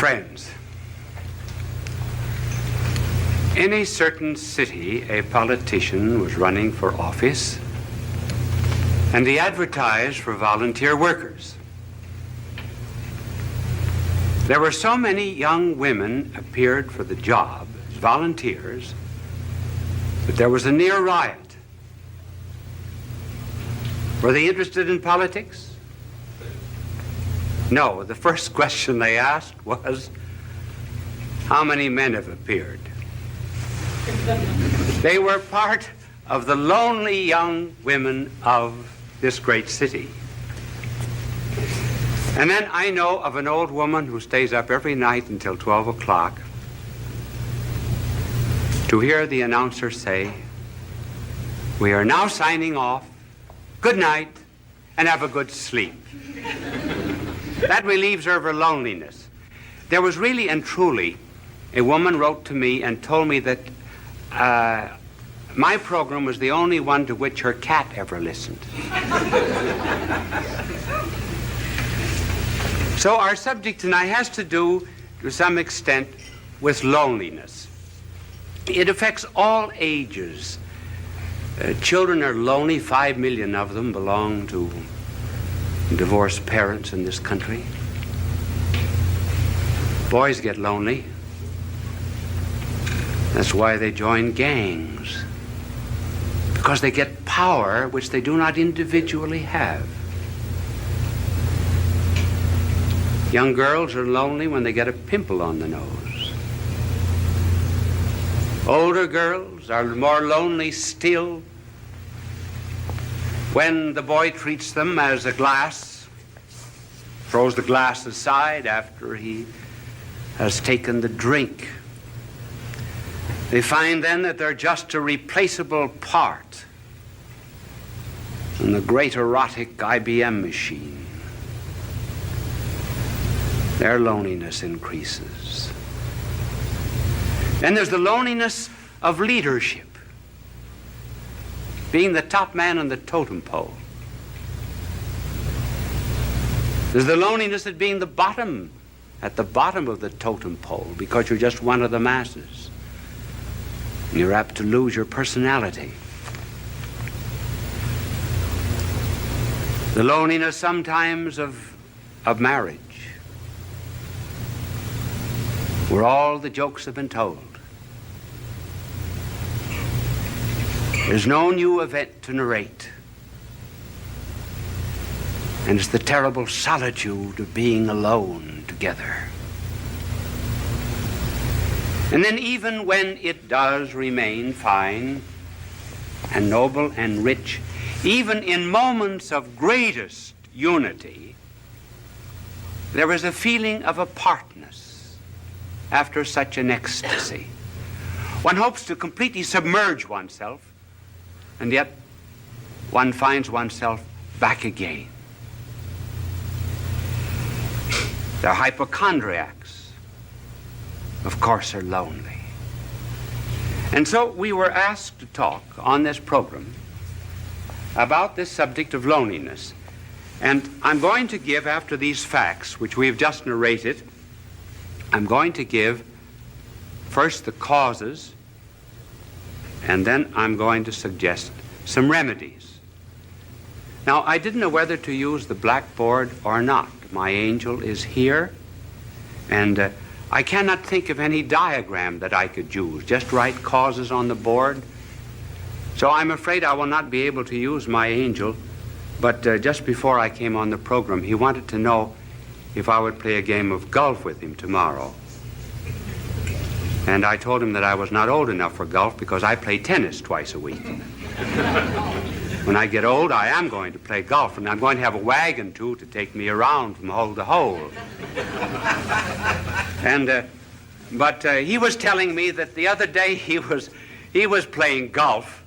Friends, in a certain city, a politician was running for office, and he advertised for volunteer workers. There were so many young women appeared for the job as volunteers that there was a near riot. Were they interested in politics? No. The first question they asked was, how many men have appeared? They were part of the lonely young women of this great city. And then I know of an old woman who stays up every night until 12 o'clock to hear the announcer say, "We are now signing off. Good night, and have a good sleep." That relieves her of her loneliness. There was really and truly, a woman wrote to me and told me that my program was the only one to which her cat ever listened. So our subject tonight has to do, to some extent, with loneliness. It affects all ages. Children are lonely. 5 million of them belong to divorced parents in this country. Boys get lonely. That's why they join gangs, because they get power which they do not individually have. Young girls are lonely when they get a pimple on the nose. Older girls are more lonely still when the boy treats them as a glass, throws the glass aside after he has taken the drink. They find then that they're just a replaceable part in the great erotic IBM machine. Their loneliness increases. Then there's the loneliness of leadership, being the top man on the totem pole. There's the loneliness of being at the bottom of the totem pole, because you're just one of the masses. You're apt to lose your personality. The loneliness sometimes of marriage, where all the jokes have been told. There's no new event to narrate. And it's the terrible solitude of being alone together. And then even when it does remain fine and noble and rich, even in moments of greatest unity, there is a feeling of apartness after such an ecstasy. One hopes to completely submerge oneself, and yet one finds oneself back again. The hypochondriacs, of course, are lonely. And so we were asked to talk on this program about this subject of loneliness. And I'm going to give, after these facts, which we've just narrated, I'm going to give first the causes, and then I'm going to suggest some remedies. Now, I didn't know whether to use the blackboard or not. My angel is here, and I cannot think of any diagram that I could use. Just write causes on the board. So I'm afraid I will not be able to use my angel, but just before I came on the program, he wanted to know if I would play a game of golf with him tomorrow. And I told him that I was not old enough for golf because I play tennis twice a week. When I get old, I am going to play golf, and I'm going to have a wagon, too, to take me around from hole to hole. But he was telling me that the other day he was playing golf,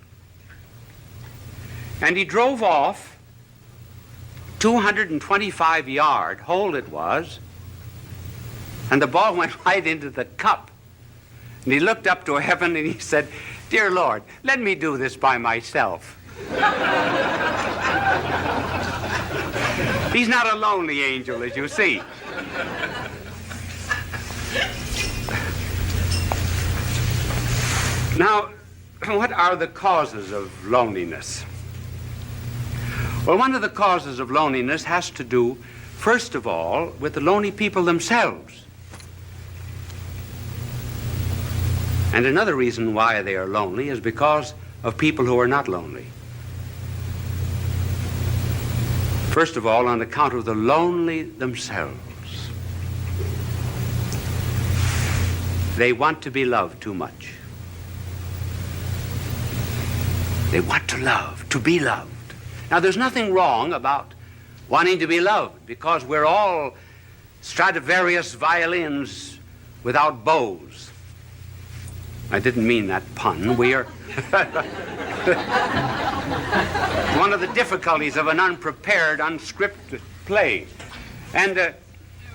and he drove off 225-yard hole it was, and the ball went right into the cup. And he looked up to heaven and he said, "Dear Lord, let me do this by myself." He's not a lonely angel, as you see. Now, what are the causes of loneliness? Well, one of the causes of loneliness has to do, first of all, with the lonely people themselves. And another reason why they are lonely is because of people who are not lonely. First of all, on account of the lonely themselves. They want to be loved too much. They want to love, to be loved. Now, there's nothing wrong about wanting to be loved, because we're all Stradivarius violins without bows. I didn't mean that pun. We are... one of the difficulties of an unprepared, unscripted play. And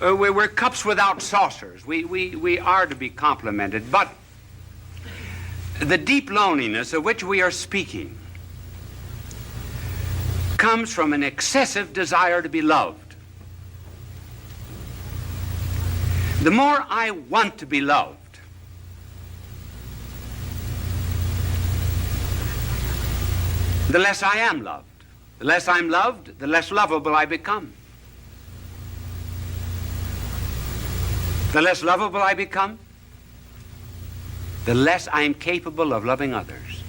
we're cups without saucers. We are to be complimented. But the deep loneliness of which we are speaking comes from an excessive desire to be loved. The more I want to be loved, the less I am loved. The less I'm loved, the less lovable I become. The less lovable I become, the less I'm capable of loving others.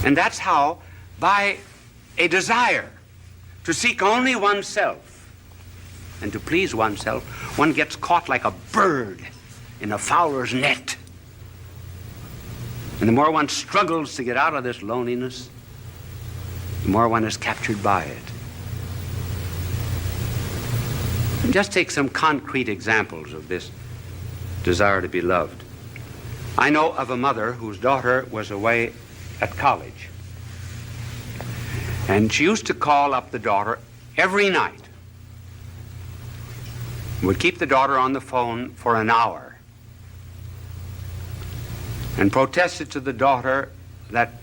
And that's how, by a desire to seek only oneself and to please oneself, one gets caught like a bird in a fowler's net. And the more one struggles to get out of this loneliness, the more one is captured by it. And just take some concrete examples of this desire to be loved. I know of a mother whose daughter was away at college. And she used to call up the daughter every night. Would keep the daughter on the phone for an hour and protested to the daughter that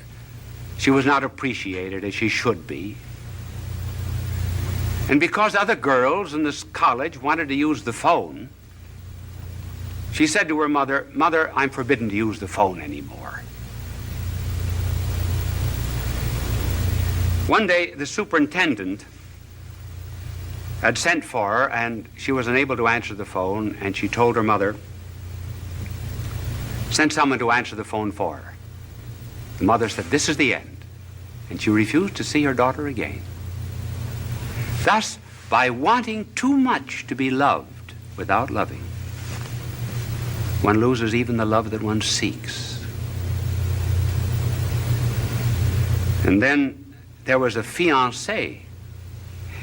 she was not appreciated as she should be. And because other girls in this college wanted to use the phone, she said to her mother, "Mother, I'm forbidden to use the phone anymore." One day, the superintendent had sent for her, and she was unable to answer the phone, and she told her mother, "Send someone to answer the phone for her." The mother said, "This is the end." And she refused to see her daughter again. Thus, by wanting too much to be loved without loving, one loses even the love that one seeks. And then there was a fiancée.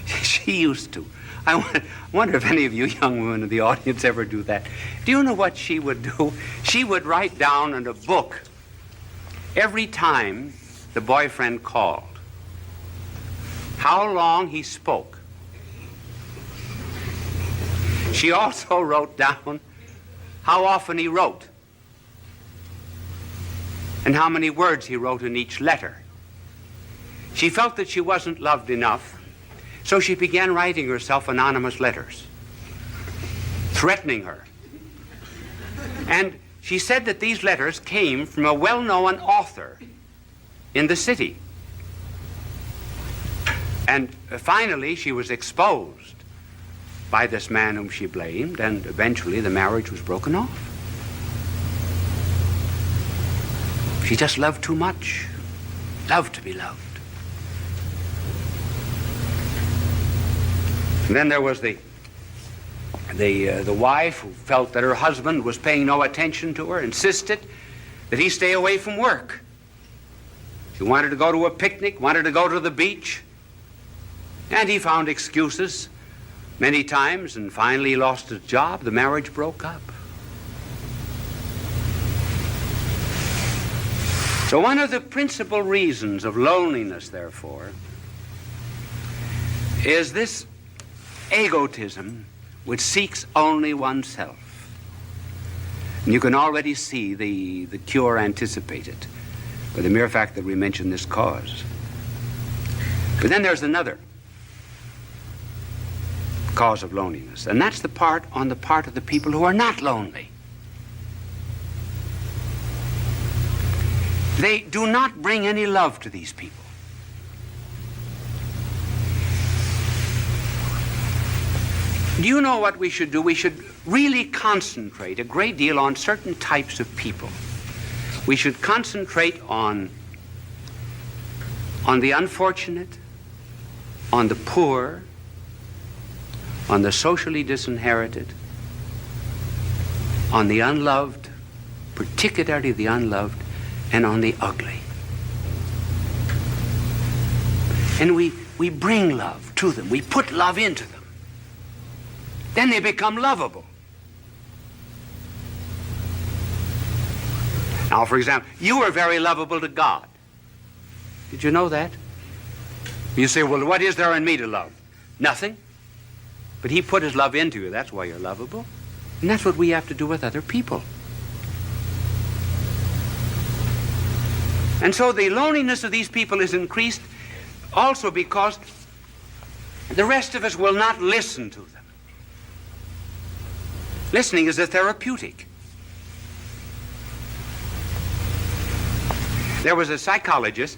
She used to. I wonder if any of you young women in the audience ever do that. Do you know what she would do? She would write down in a book every time the boyfriend called how long he spoke. She also wrote down how often he wrote and how many words he wrote in each letter. She felt that she wasn't loved enough, so she began writing herself anonymous letters, threatening her. And she said that these letters came from a well-known author in the city. And finally, she was exposed by this man whom she blamed, and eventually the marriage was broken off. She just loved too much, loved to be loved. And then there was the wife who felt that her husband was paying no attention to her, insisted that he stay away from work. She wanted to go to a picnic, wanted to go to the beach, and he found excuses many times, and finally he lost his job. The marriage broke up. So one of the principal reasons of loneliness, therefore, is this egotism which seeks only oneself. And you can already see the cure anticipated by the mere fact that we mention this cause. But then there's another cause of loneliness, and that's on the part of the people who are not lonely. They do not bring any love to these people. Do you know what we should do? We should really concentrate a great deal on certain types of people. We should concentrate on the unfortunate, on the poor, on the socially disinherited, on the unloved, particularly the unloved, and on the ugly. And we bring love to them. We put love into them. Then they become lovable. Now, for example, you are very lovable to God. Did you know that? You say, well, what is there in me to love? Nothing. But he put his love into you. That's why you're lovable. And that's what we have to do with other people. And so the loneliness of these people is increased also because the rest of us will not listen to them. Listening is a therapeutic. There was a psychologist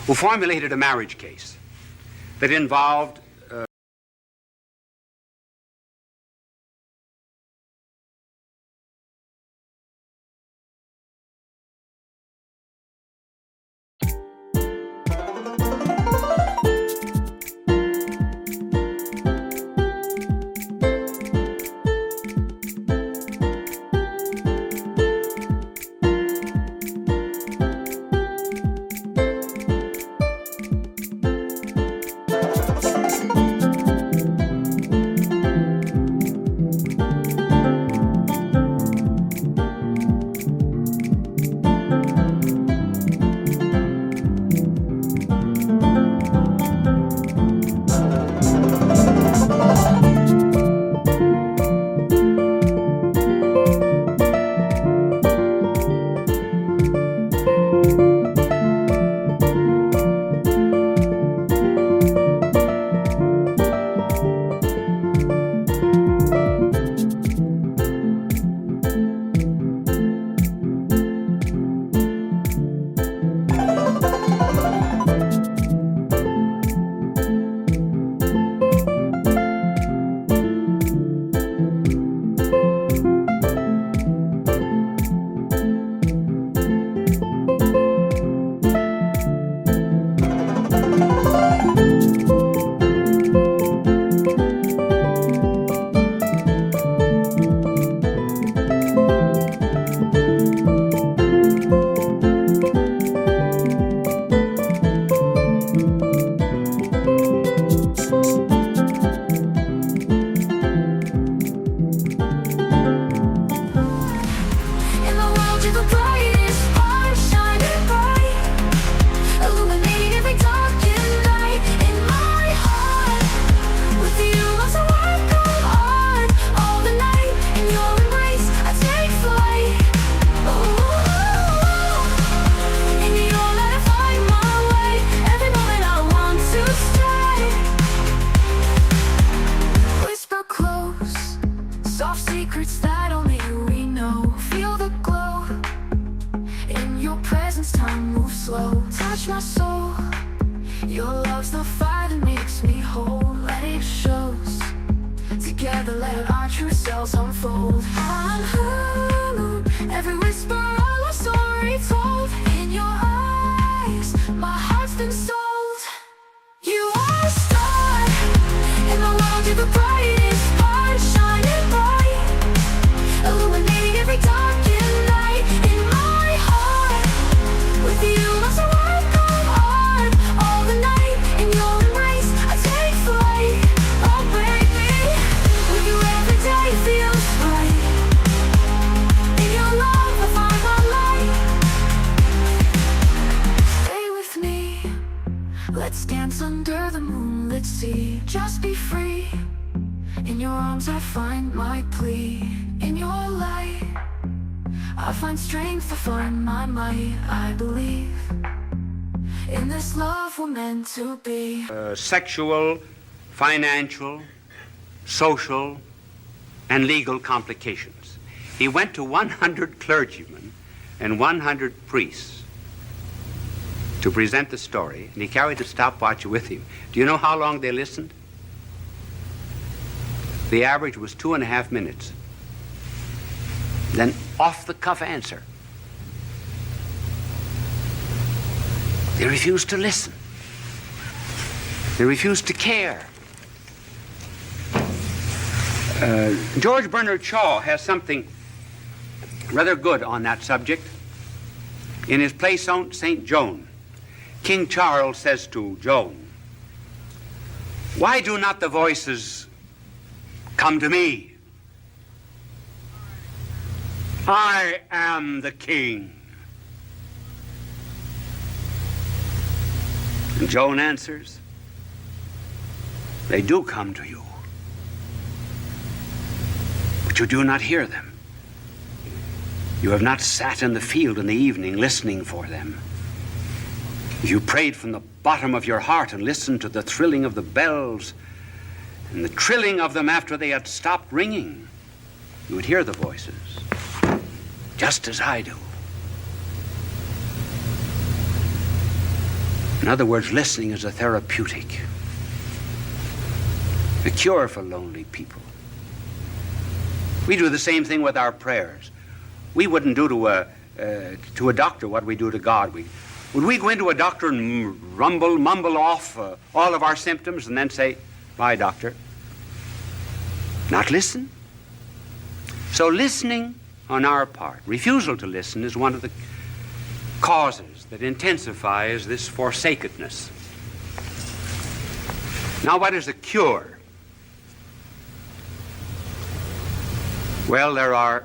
who formulated a marriage case that involved sexual, financial, social, and legal complications. He went to 100 clergymen and 100 priests to present the story, and he carried the stopwatch with him. Do you know how long they listened? The average was 2.5 minutes. Then off-the-cuff answer. They refused to listen. They refused to care. George Bernard Shaw has something rather good on that subject. In his play St. Joan, King Charles says to Joan, "Why do not the voices come to me? I am the king." And Joan answers, "They do come to you, but you do not hear them. You have not sat in the field in the evening listening for them. If you prayed from the bottom of your heart and listened to the thrilling of the bells and the trilling of them after they had stopped ringing, you would hear the voices, just as I do." In other words, listening is a therapeutic, a cure for lonely people. We do the same thing with our prayers. We wouldn't do to a doctor what we do to God. Would we go into a doctor and mumble off all of our symptoms and then say, "Bye, doctor"? Not listen. So listening on our part, refusal to listen, is one of the causes that intensifies this forsakenness. Now, what is a cure? Well, there are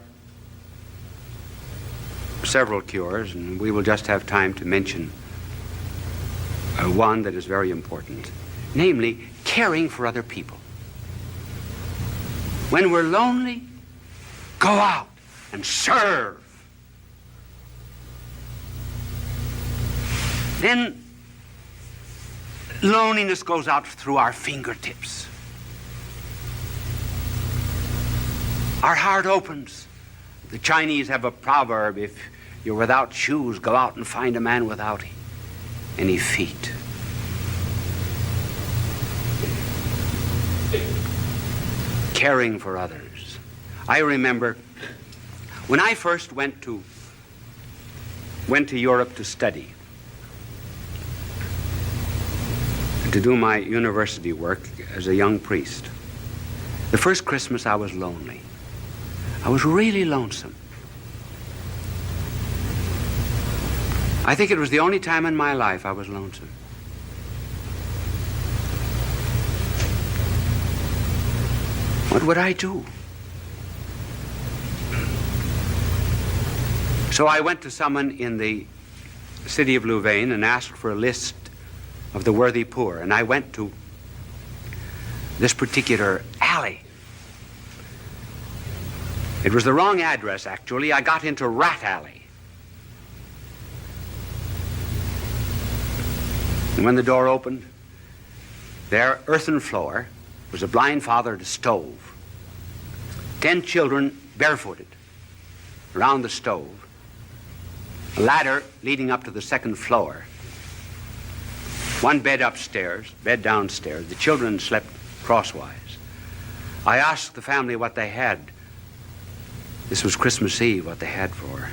several cures, and we will just have time to mention one that is very important, namely caring for other people. When we're lonely, go out and serve. Then loneliness goes out through our fingertips. Our heart opens. The Chinese have a proverb: if you're without shoes, go out and find a man without any feet. Caring for others. I remember when I first went to Europe to study, to do my university work as a young priest. The first Christmas I was lonely. I was really lonesome. I think it was the only time in my life I was lonesome. What would I do? So I went to someone in the city of Louvain and asked for a list of the worthy poor, and I went to this particular alley. It was the wrong address, actually. I got into Rat Alley. And when the door opened, there, earthen floor, was a blind father at a stove. 10 children barefooted around the stove. A ladder leading up to the second floor. One bed upstairs, bed downstairs. The children slept crosswise. I asked the family what they had. This was Christmas Eve, what they had for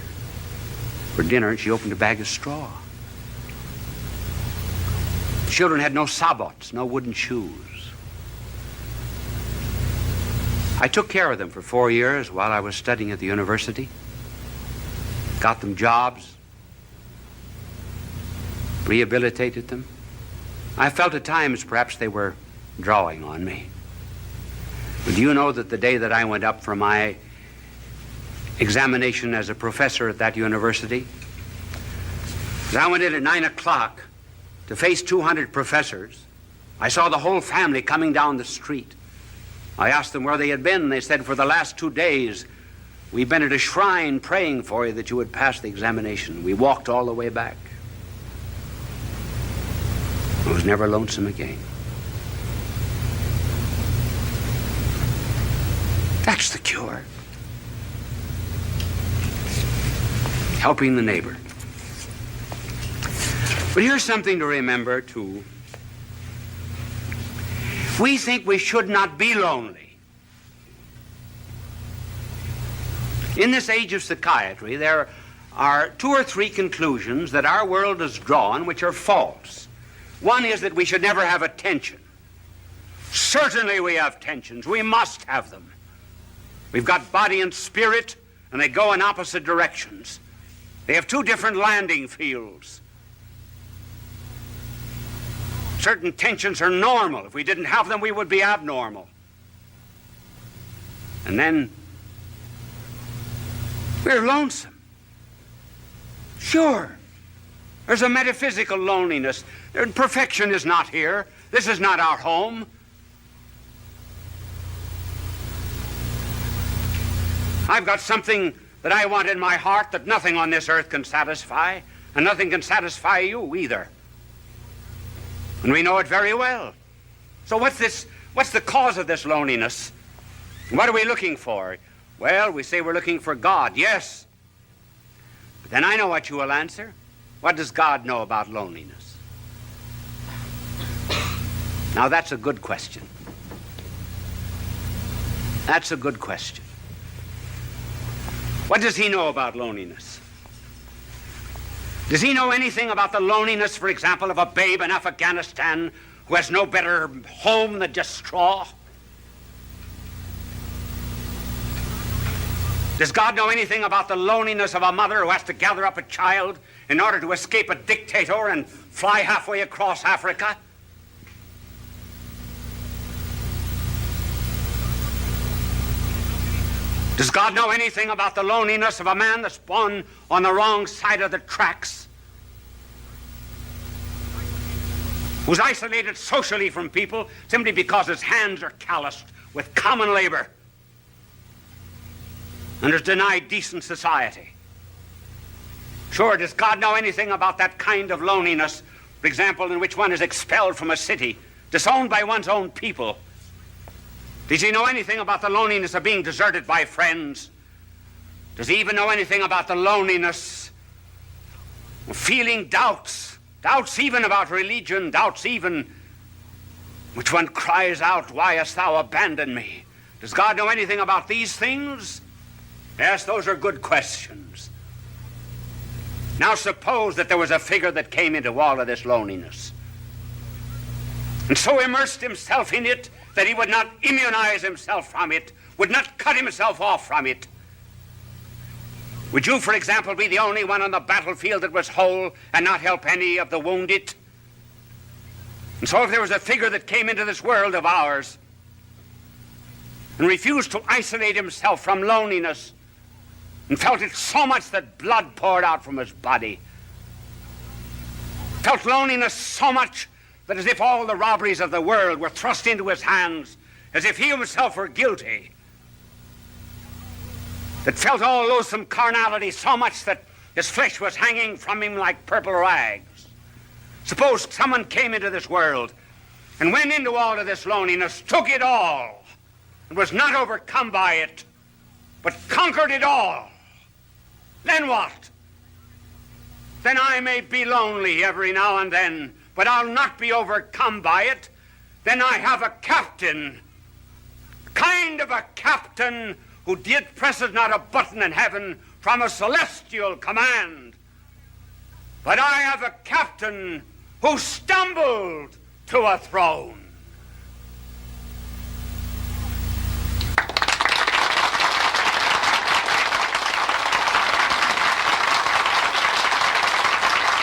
dinner, and she opened a bag of straw. The children had no sabots, no wooden shoes. I took care of them for 4 years while I was studying at the university. Got them jobs, rehabilitated them. I felt at times perhaps they were drawing on me. But do you know that the day that I went up for my examination as a professor at that university, as I went in at 9 o'clock to face 200 professors, I saw the whole family coming down the street. I asked them where they had been, and they said, "For the last 2 days, we've been at a shrine praying for you that you would pass the examination." We walked all the way back. I was never lonesome again. That's the cure. helping the neighbor. But here's something to remember, too. We think we should not be lonely. In this age of psychiatry, there are 2 or 3 conclusions that our world has drawn which are false. One is that we should never have a tension. Certainly we have tensions. We must have them. We've got body and spirit, and they go in opposite directions. They have 2 different landing fields. Certain tensions are normal. If we didn't have them, we would be abnormal. And then we're lonesome. Sure. There's a metaphysical loneliness. Perfection is not here. This is not our home. I've got something that I want in my heart that nothing on this earth can satisfy, and nothing can satisfy you either. And we know it very well. So what's the cause of this loneliness? What are we looking for? Well, we say we're looking for God, yes. But then I know what you will answer. What does God know about loneliness? Now that's a good question. That's a good question. What does he know about loneliness? Does he know anything about the loneliness, for example, of a babe in Afghanistan who has no better home than just straw? Does God know anything about the loneliness of a mother who has to gather up a child in order to escape a dictator and fly halfway across Africa? Does God know anything about the loneliness of a man that's born on the wrong side of the tracks? Who's isolated socially from people simply because his hands are calloused with common labor and is denied decent society? Sure, does God know anything about that kind of loneliness, for example, in which one is expelled from a city, disowned by one's own people? Does he know anything about the loneliness of being deserted by friends? Does he even know anything about the loneliness of feeling doubts even about religion, doubts even which one cries out, "Why hast thou abandoned me?" Does God know anything about these things? Yes, those are good questions. Now suppose that there was a figure that came into all of this loneliness and so immersed himself in it that he would not immunize himself from it, would not cut himself off from it. Would you, for example, be the only one on the battlefield that was whole and not help any of the wounded? And so if there was a figure that came into this world of ours and refused to isolate himself from loneliness and felt it so much that blood poured out from his body, felt loneliness so much that as if all the robberies of the world were thrust into his hands, as if he himself were guilty, that felt all loathsome carnality so much that his flesh was hanging from him like purple rags. Suppose someone came into this world and went into all of this loneliness, took it all, and was not overcome by it, but conquered it all. Then what? Then I may be lonely every now and then, but I'll not be overcome by it. Then I have a captain, kind of a captain who did presses not a button in heaven from a celestial command. But I have a captain who stumbled to a throne.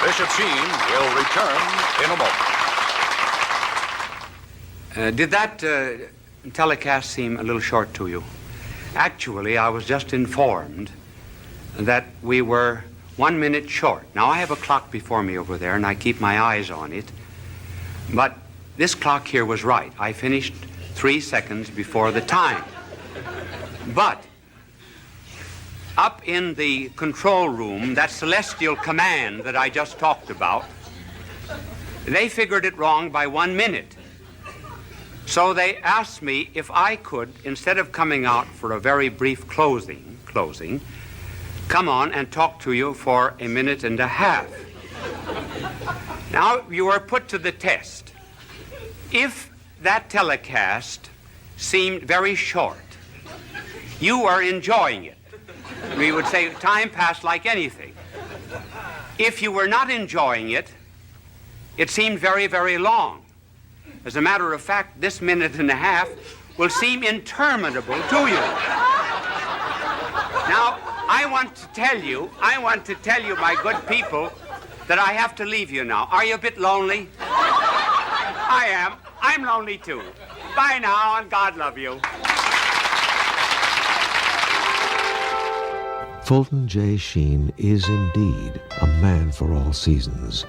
Bishop Sheen will return in a moment. Did that telecast seem a little short to you? Actually, I was just informed that we were 1 minute short. Now, I have a clock before me over there, and I keep my eyes on it. But this clock here was right. I finished 3 seconds before the time. But up in the control room, that celestial command that I just talked about, they figured it wrong by 1 minute. So they asked me if I could, instead of coming out for a very brief closing, come on and talk to you for a minute and a half. Now, you are put to the test. If that telecast seemed very short, you are enjoying it. We would say time passed like anything. If you were not enjoying it, it seemed very, very long. As a matter of fact, this minute and a half will seem interminable to you. Now, I want to tell you, my good people, that I have to leave you now. Are you a bit lonely? I am. I'm lonely too. Bye now, and God love you. Fulton J. Sheen is indeed a man for all seasons.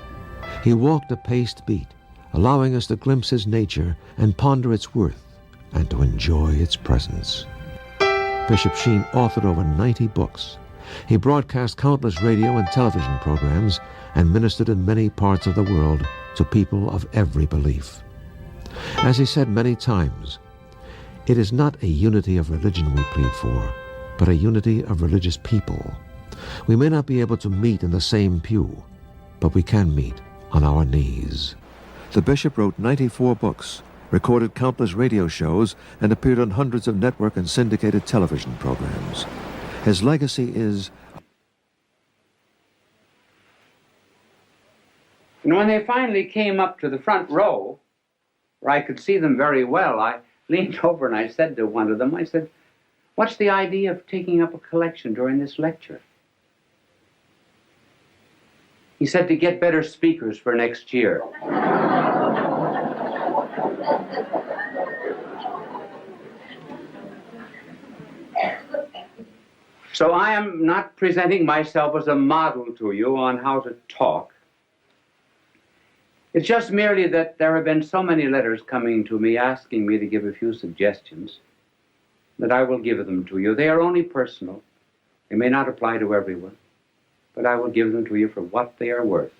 He walked a paced beat, allowing us to glimpse his nature and ponder its worth and to enjoy its presence. Bishop Sheen authored over 90 books. He broadcast countless radio and television programs and ministered in many parts of the world to people of every belief. As he said many times, it is not a unity of religion we plead for, but a unity of religious people. We may not be able to meet in the same pew, but we can meet on our knees. The bishop wrote 94 books, recorded countless radio shows, and appeared on hundreds of network and syndicated television programs. His legacy is... And when they finally came up to the front row, where I could see them very well, I leaned over and I said to one of them, I said, "What's the idea of taking up a collection during this lecture?" He said, "To get better speakers for next year." So I am not presenting myself as a model to you on how to talk. It's just merely that there have been so many letters coming to me asking me to give a few suggestions that I will give them to you. They are only personal. They may not apply to everyone, but I will give them to you for what they are worth.